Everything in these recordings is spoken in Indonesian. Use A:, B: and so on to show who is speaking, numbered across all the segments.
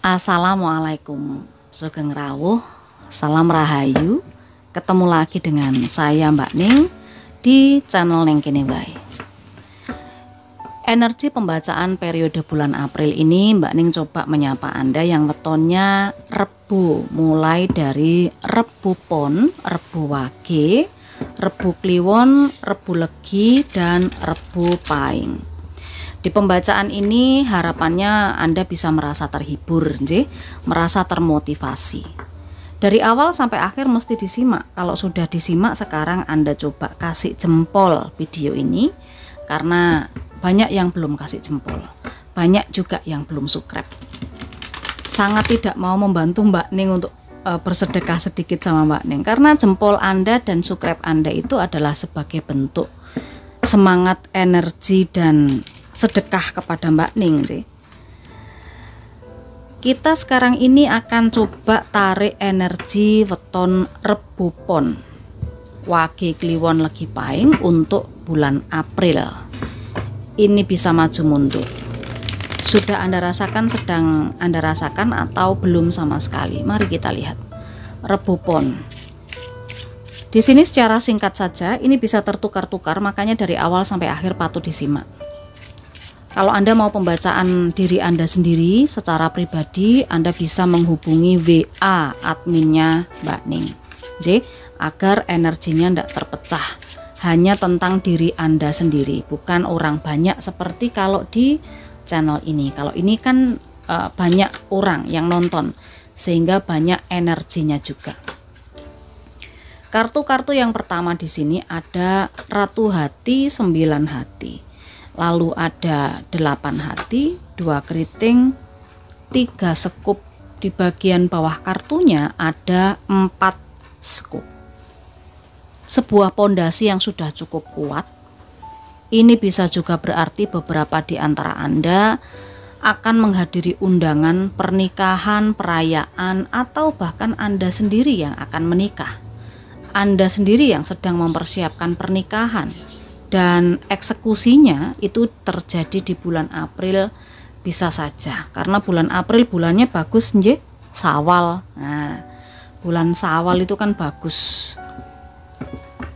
A: Assalamualaikum, sugeng rawuh, salam rahayu. Ketemu lagi dengan saya Mbak Ning di channel Neng Kene Wae. Energi pembacaan periode bulan April ini Mbak Ning coba menyapa Anda yang wetonnya Rebu, mulai dari Rebu Pon, Rebu Wage, Rebu Kliwon, Rebu Legi, dan Rebu Paing. Di pembacaan ini harapannya Anda bisa merasa terhibur, merasa termotivasi. Dari awal sampai akhir mesti disimak. Kalau sudah disimak, sekarang Anda coba kasih jempol video ini, karena banyak yang belum kasih jempol, banyak juga yang belum subscribe. Sangat tidak mau membantu Mbak Ning untuk bersedekah sedikit sama Mbak Ning, karena jempol Anda dan subscribe Anda itu adalah sebagai bentuk semangat, energi, dan sedekah kepada Mbak Ning sih. Kita sekarang ini akan coba tarik energi weton Rebu Pon, Wage, Kliwon, Legi, Paing untuk bulan April. Ini bisa maju mundur. Sudah Anda rasakan, sedang Anda rasakan, atau belum sama sekali? Mari kita lihat. Rebu Pon. Di sini secara singkat saja, ini bisa tertukar-tukar, makanya dari awal sampai akhir patut disimak. Kalau Anda mau pembacaan diri Anda sendiri secara pribadi, Anda bisa menghubungi WA adminnya Mbak Ning, agar energinya tidak terpecah. Hanya tentang diri Anda sendiri, bukan orang banyak seperti kalau di channel ini. Kalau ini kan banyak orang yang nonton, sehingga banyak energinya juga. Kartu-kartu yang pertama di sini ada Ratu Hati, 9 hati. Lalu ada 8 hati, 2 keriting, 3 sekup. Di bagian bawah kartunya ada 4 sekup. Sebuah pondasi yang sudah cukup kuat. Ini bisa juga berarti beberapa di antara Anda akan menghadiri undangan pernikahan, perayaan, atau bahkan Anda sendiri yang akan menikah. Anda sendiri yang sedang mempersiapkan pernikahan. Dan eksekusinya itu terjadi di bulan April, bisa saja karena bulan April bulannya bagus, Sawal. Nah, bulan Sawal itu kan bagus.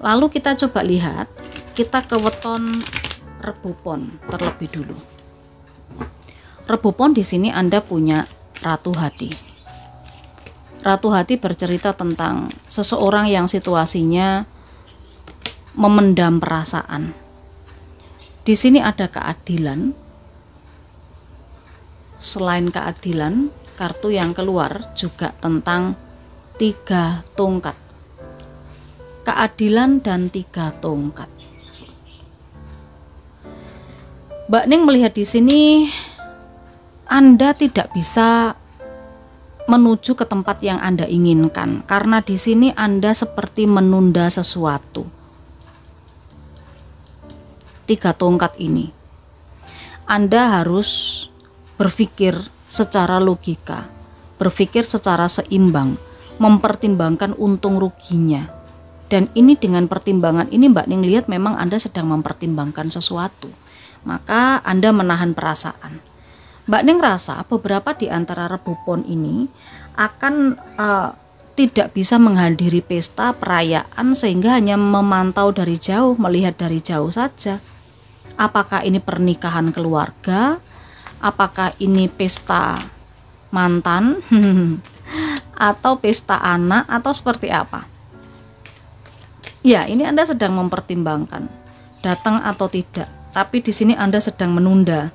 A: Lalu kita coba lihat, kita ke weton Rebu Pon terlebih dulu. Rebu Pon di sini Anda punya Ratu Hati. Ratu Hati bercerita tentang seseorang yang situasinya memendam perasaan. Di sini ada keadilan. Selain keadilan, kartu yang keluar juga tentang 3 tongkat. Keadilan dan 3 tongkat. Mbak Ning melihat di sini Anda tidak bisa menuju ke tempat yang Anda inginkan, karena di sini Anda seperti menunda sesuatu. 3 tongkat ini, Anda harus berpikir secara logika, berpikir secara seimbang, mempertimbangkan untung ruginya. Dan ini dengan pertimbangan ini Mbak Ning lihat memang Anda sedang mempertimbangkan sesuatu, maka Anda menahan perasaan. Mbak Ning rasa beberapa di antara Rebu Pon ini akan tidak bisa menghadiri pesta perayaan, sehingga hanya memantau dari jauh, melihat dari jauh saja. Apakah ini pernikahan keluarga? Apakah ini pesta mantan? Atau pesta anak? Atau seperti apa? Ya, ini Anda sedang mempertimbangkan datang atau tidak. Tapi di sini Anda sedang menunda.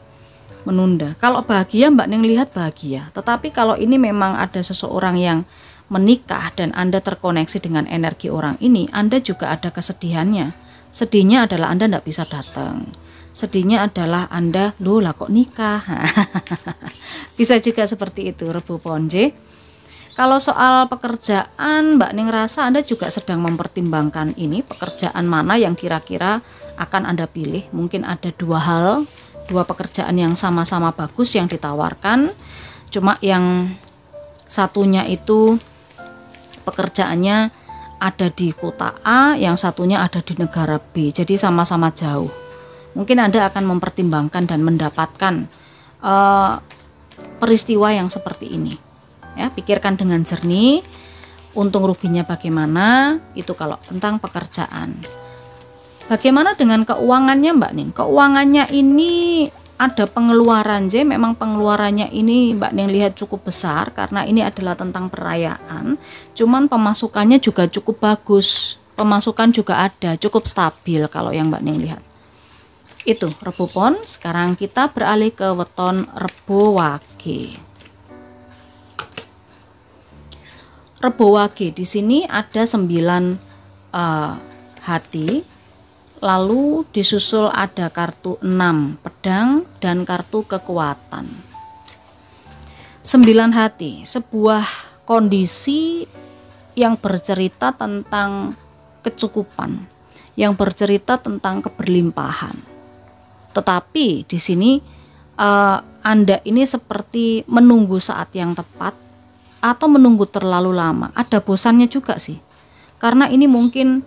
A: Kalau bahagia, Mbak Ning lihat bahagia. Tetapi kalau ini memang ada seseorang yang menikah dan Anda terkoneksi dengan energi orang ini, Anda juga ada kesedihannya. Sedihnya adalah Anda tidak bisa datang. Sedihnya adalah Anda, lah kok nikah. Bisa juga seperti itu Rebu Pon. Kalau soal pekerjaan, Mbak Ning rasa Anda juga sedang mempertimbangkan ini, pekerjaan mana yang kira-kira akan Anda pilih. Mungkin ada 2 pekerjaan yang sama-sama bagus yang ditawarkan, cuma yang satunya itu pekerjaannya ada di kota A, yang satunya ada di negara B, jadi sama-sama jauh. Mungkin Anda akan mempertimbangkan dan mendapatkan peristiwa yang seperti ini. Ya, pikirkan dengan jernih, untung ruginya bagaimana, itu kalau tentang pekerjaan. Bagaimana dengan keuangannya Mbak Ning? Keuangannya ini ada pengeluaran, memang pengeluarannya ini Mbak Ning lihat cukup besar karena ini adalah tentang perayaan. Cuman pemasukannya juga cukup bagus, pemasukan juga ada, cukup stabil kalau yang Mbak Ning lihat. Itu Rebo Pon. Sekarang kita beralih ke weton Rebo Wage. Rebo Wage di sini ada 9 hati. Lalu disusul ada kartu 6 pedang dan kartu kekuatan. 9 hati, sebuah kondisi yang bercerita tentang kecukupan, yang bercerita tentang keberlimpahan. Tetapi di sini Anda ini seperti menunggu saat yang tepat atau menunggu terlalu lama. Ada bosannya juga sih. Karena ini mungkin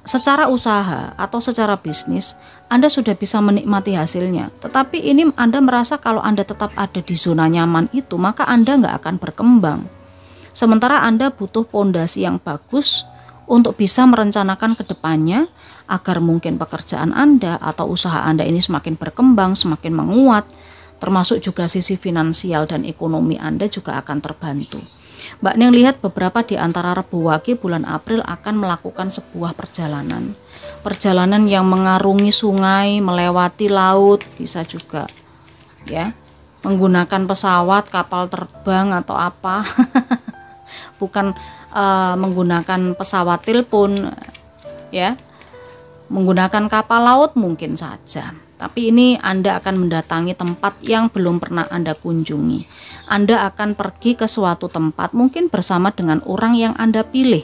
A: secara usaha atau secara bisnis Anda sudah bisa menikmati hasilnya, tetapi ini Anda merasa kalau Anda tetap ada di zona nyaman itu, maka Anda nggak akan berkembang. Sementara Anda butuh pondasi yang bagus untuk bisa merencanakan ke depannya agar mungkin pekerjaan Anda atau usaha Anda ini semakin berkembang, semakin menguat, termasuk juga sisi finansial dan ekonomi Anda juga akan terbantu. Mbak Ning lihat beberapa di antara Rebo Wage bulan April akan melakukan sebuah perjalanan. Perjalanan yang mengarungi sungai, melewati laut, bisa juga ya. Menggunakan pesawat, kapal terbang atau apa. Bukan menggunakan pesawat telepon ya. Menggunakan kapal laut mungkin saja. Tapi ini Anda akan mendatangi tempat yang belum pernah Anda kunjungi. Anda akan pergi ke suatu tempat mungkin bersama dengan orang yang Anda pilih.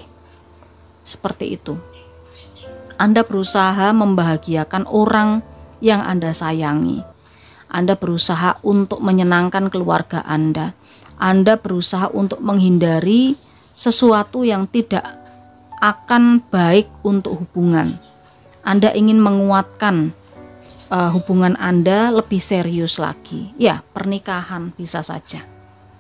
A: Seperti itu. Anda berusaha membahagiakan orang yang Anda sayangi. Anda berusaha untuk menyenangkan keluarga Anda. Anda berusaha untuk menghindari sesuatu yang tidak akan baik untuk hubungan. Anda ingin menguatkan hubungan Anda lebih serius lagi. Ya, pernikahan bisa saja.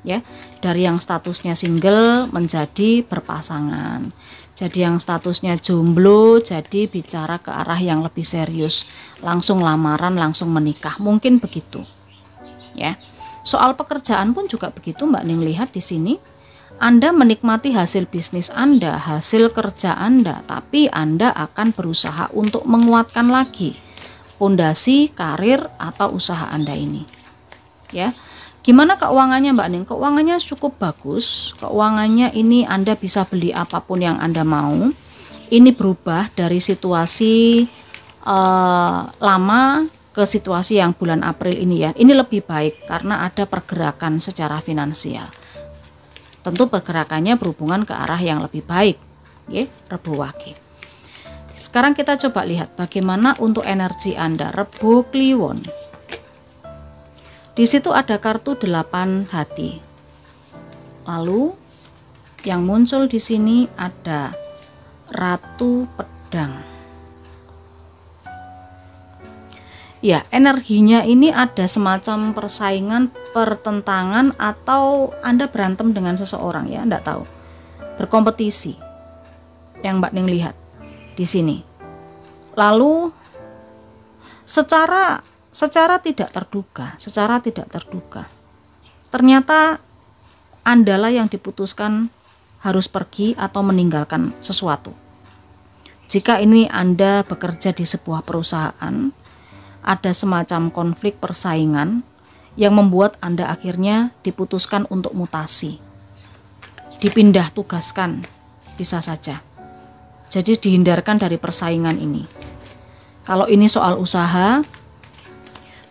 A: Ya, dari yang statusnya single menjadi berpasangan. Jadi yang statusnya jomblo jadi bicara ke arah yang lebih serius. Langsung lamaran, langsung menikah. Mungkin begitu. Ya. Soal pekerjaan pun juga begitu Mbak Ning lihat di sini. Anda menikmati hasil bisnis Anda, hasil kerja Anda, tapi Anda akan berusaha untuk menguatkan lagi pondasi karir atau usaha Anda ini. Ya. Gimana keuangannya Mbak Ning? Keuangannya cukup bagus. Keuangannya ini Anda bisa beli apapun yang Anda mau. Ini berubah dari situasi lama ke situasi yang bulan April ini ya. Ini lebih baik karena ada pergerakan secara finansial. Tentu pergerakannya berhubungan ke arah yang lebih baik. Ya, Rebo Wage. Sekarang kita coba lihat bagaimana untuk energi Anda Rebo Kliwon. Di situ ada kartu 8 hati. Lalu yang muncul di sini ada Ratu Pedang. Ya, energinya ini ada semacam persaingan, pertentangan atau Anda berantem dengan seseorang ya, enggak tahu. Berkompetisi. Yang Mbak Ning lihat di sini. Lalu secara tidak terduga, ternyata Andalah yang diputuskan harus pergi atau meninggalkan sesuatu. Jika ini Anda bekerja di sebuah perusahaan, ada semacam konflik persaingan yang membuat Anda akhirnya diputuskan untuk mutasi, dipindah tugaskan, bisa saja. Jadi dihindarkan dari persaingan ini. Kalau ini soal usaha,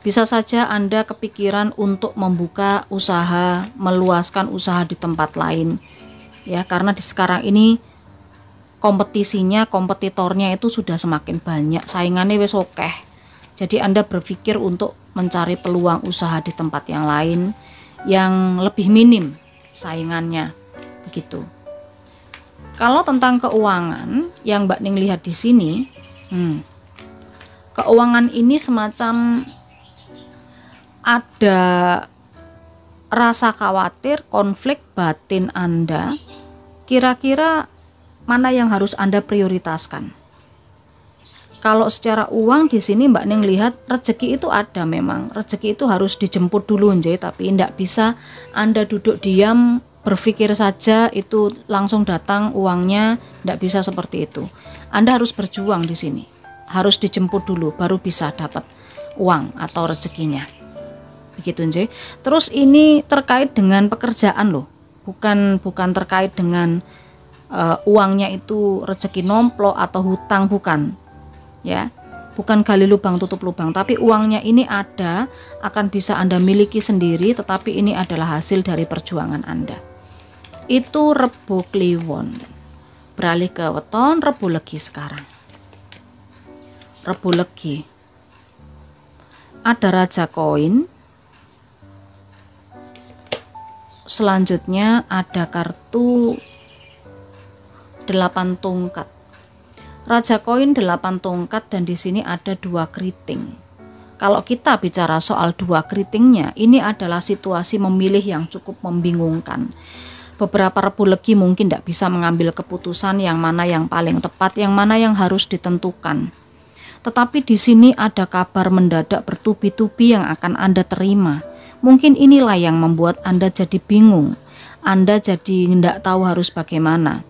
A: bisa saja Anda kepikiran untuk membuka usaha, meluaskan usaha di tempat lain. Ya, karena di sekarang ini kompetitornya itu sudah semakin banyak, saingannya wis okeh. Jadi Anda berpikir untuk mencari peluang usaha di tempat yang lain yang lebih minim saingannya, begitu. Kalau tentang keuangan yang Mbak Ning lihat di sini, keuangan ini semacam ada rasa khawatir, konflik batin Anda, kira-kira mana yang harus Anda prioritaskan? Kalau secara uang di sini Mbak Ning lihat rezeki itu ada memang. Rezeki itu harus dijemput dulu nje, tapi tidak bisa Anda duduk diam berpikir saja itu langsung datang uangnya, tidak bisa seperti itu. Anda harus berjuang di sini. Harus dijemput dulu baru bisa dapat uang atau rezekinya. Begitu nje. Terus ini terkait dengan pekerjaan loh. Bukan terkait dengan uangnya itu rezeki nomplok atau hutang, bukan. Ya, bukan gali lubang tutup lubang, tapi uangnya ini ada, akan bisa Anda miliki sendiri, tetapi ini adalah hasil dari perjuangan Anda. Itu Rebo Kliwon. Beralih ke weton Rebo Legi sekarang. Rebo Legi. Ada Raja Koin. Selanjutnya ada kartu 8 tongkat. Raja Koin 8 tongkat dan di sini ada 2 keriting. Kalau kita bicara soal 2 keritingnya, ini adalah situasi memilih yang cukup membingungkan. Beberapa Rebo Legi mungkin tidak bisa mengambil keputusan yang mana yang paling tepat, yang mana yang harus ditentukan. Tetapi di sini ada kabar mendadak bertubi-tubi yang akan Anda terima. Mungkin inilah yang membuat Anda jadi bingung. Anda jadi tidak tahu harus bagaimana.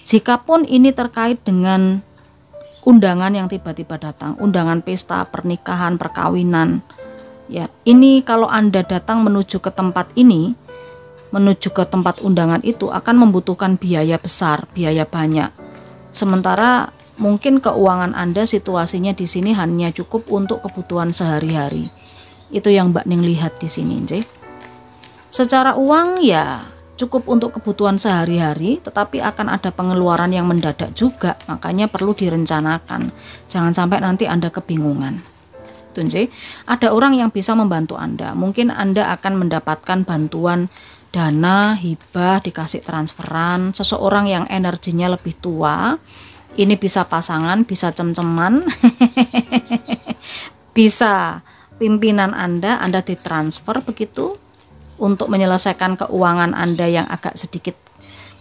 A: Jikapun ini terkait dengan undangan yang tiba-tiba datang, undangan pesta, pernikahan, perkawinan, ya, ini kalau Anda datang menuju ke tempat ini, menuju ke tempat undangan itu akan membutuhkan biaya besar, biaya banyak. Sementara mungkin keuangan Anda situasinya di sini hanya cukup untuk kebutuhan sehari-hari. Itu yang Mbak Ning lihat di sini, Cik. Secara uang ya cukup untuk kebutuhan sehari-hari, tetapi akan ada pengeluaran yang mendadak juga, makanya perlu direncanakan. Jangan sampai nanti Anda kebingungan. Tunje, ada orang yang bisa membantu Anda. Mungkin Anda akan mendapatkan bantuan dana, hibah, dikasih transferan, seseorang yang energinya lebih tua. Ini bisa pasangan, bisa cem-ceman, bisa pimpinan Anda ditransfer begitu, untuk menyelesaikan keuangan Anda yang agak sedikit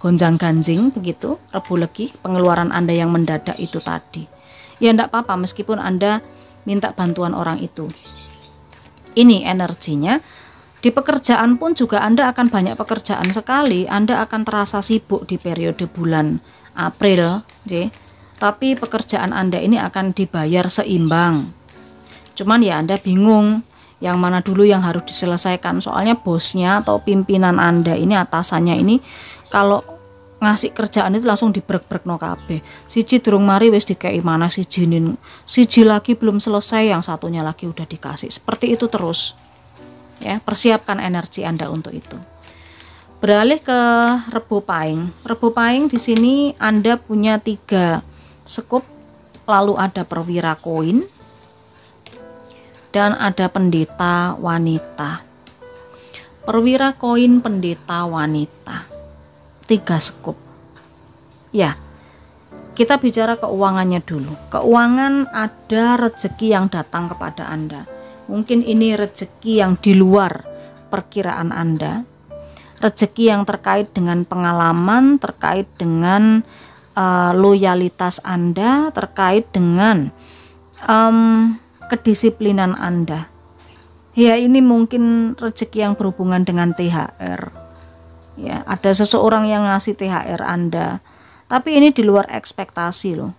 A: gonjang-ganjing begitu, Rebo Legi, pengeluaran Anda yang mendadak itu tadi. Ya enggak apa-apa meskipun Anda minta bantuan orang itu. Ini energinya. Di pekerjaan pun juga Anda akan banyak pekerjaan sekali. Anda akan terasa sibuk di periode bulan April, tapi pekerjaan Anda ini akan dibayar seimbang. Cuman ya Anda bingung yang mana dulu yang harus diselesaikan, soalnya bosnya atau pimpinan Anda ini, atasannya ini kalau ngasih kerjaan itu langsung dibrek-brek no kabeh. Siji durung mari wis dikei mana siji lagi belum selesai, yang satunya lagi udah dikasih. Seperti itu terus. Ya, persiapkan energi Anda untuk itu. Beralih ke Rebo Paing. Rebo Paing di sini Anda punya 3 sekup, lalu ada Perwira Koin, dan ada Pendeta Wanita. Perwira Koin, Pendeta Wanita, 3 sekup. Ya, kita bicara keuangannya dulu. Keuangan ada rezeki yang datang kepada Anda. Mungkin ini rezeki yang di luar perkiraan Anda. Rezeki yang terkait dengan pengalaman, terkait dengan loyalitas Anda, terkait dengan kedisiplinan Anda. Ya, ini mungkin rezeki yang berhubungan dengan THR. Ya, ada seseorang yang ngasih THR Anda, tapi ini di luar ekspektasi loh.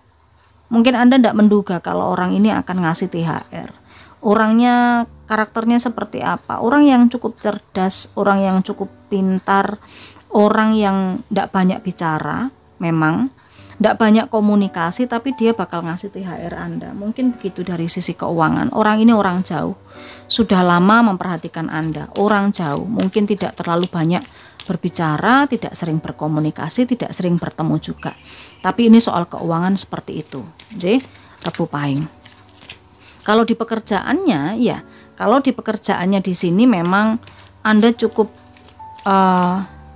A: Mungkin Anda tidak menduga kalau orang ini akan ngasih THR. Orangnya, karakternya seperti apa? Orang yang cukup cerdas, orang yang cukup pintar, orang yang tidak banyak bicara, memang tidak banyak komunikasi, tapi dia bakal ngasih THR Anda. Mungkin begitu dari sisi keuangan. Orang ini orang jauh, sudah lama memperhatikan Anda. Orang jauh, mungkin tidak terlalu banyak berbicara, tidak sering berkomunikasi, tidak sering bertemu juga. Tapi ini soal keuangan seperti itu. J. Rebo Paing. Kalau di pekerjaannya, ya, kalau di pekerjaannya di sini memang Anda cukup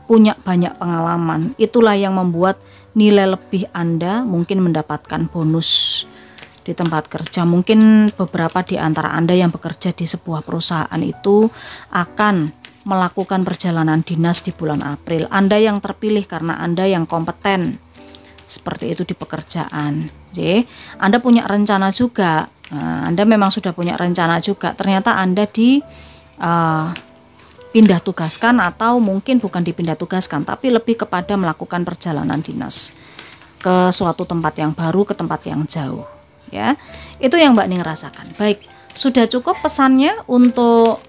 A: punya banyak pengalaman. Itulah yang membuat nilai lebih Anda mungkin mendapatkan bonus di tempat kerja. Mungkin beberapa di antara Anda yang bekerja di sebuah perusahaan itu akan melakukan perjalanan dinas di bulan April. Anda yang terpilih karena Anda yang kompeten. Seperti itu di pekerjaan. Oke. Anda punya rencana juga. Nah, Anda memang sudah punya rencana juga. Ternyata Anda pindah tugaskan, atau mungkin bukan dipindah tugaskan, tapi lebih kepada melakukan perjalanan dinas ke suatu tempat yang baru, ke tempat yang jauh. Ya, itu yang Mbak Ning rasakan. Baik, sudah cukup pesannya untuk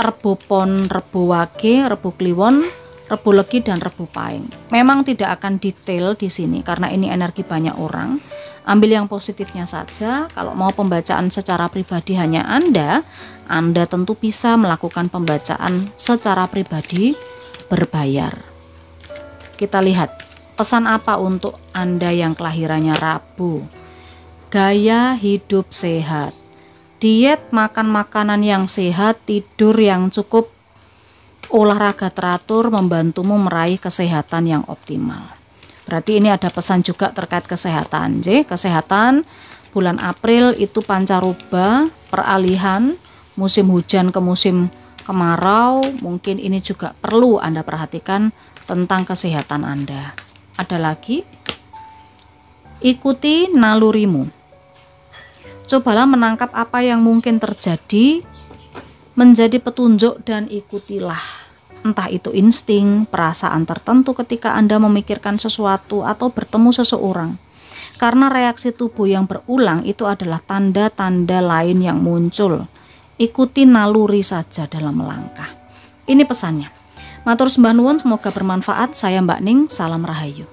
A: Rebo Pon, Rebo Wage, Rebo Kliwon, Rebo Legi, dan Rebo Pahing. Memang tidak akan detail di sini karena ini energi banyak orang. Ambil yang positifnya saja. Kalau mau pembacaan secara pribadi hanya Anda tentu bisa melakukan pembacaan secara pribadi berbayar. Kita lihat pesan apa untuk Anda yang kelahirannya Rabu. Gaya hidup sehat. Diet, makan makanan yang sehat, tidur yang cukup, olahraga teratur membantumu meraih kesehatan yang optimal. Berarti ini ada pesan juga terkait kesehatan. Kesehatan bulan April itu pancaroba, peralihan musim hujan ke musim kemarau. Mungkin ini juga perlu Anda perhatikan tentang kesehatan Anda. Ada lagi, ikuti nalurimu. Cobalah menangkap apa yang mungkin terjadi menjadi petunjuk dan ikutilah. Entah itu insting, perasaan tertentu ketika Anda memikirkan sesuatu atau bertemu seseorang. Karena reaksi tubuh yang berulang itu adalah tanda-tanda lain yang muncul. Ikuti naluri saja dalam melangkah. Ini pesannya. Matur sembah nuwun, semoga bermanfaat. Saya Mbak Ning, salam rahayu.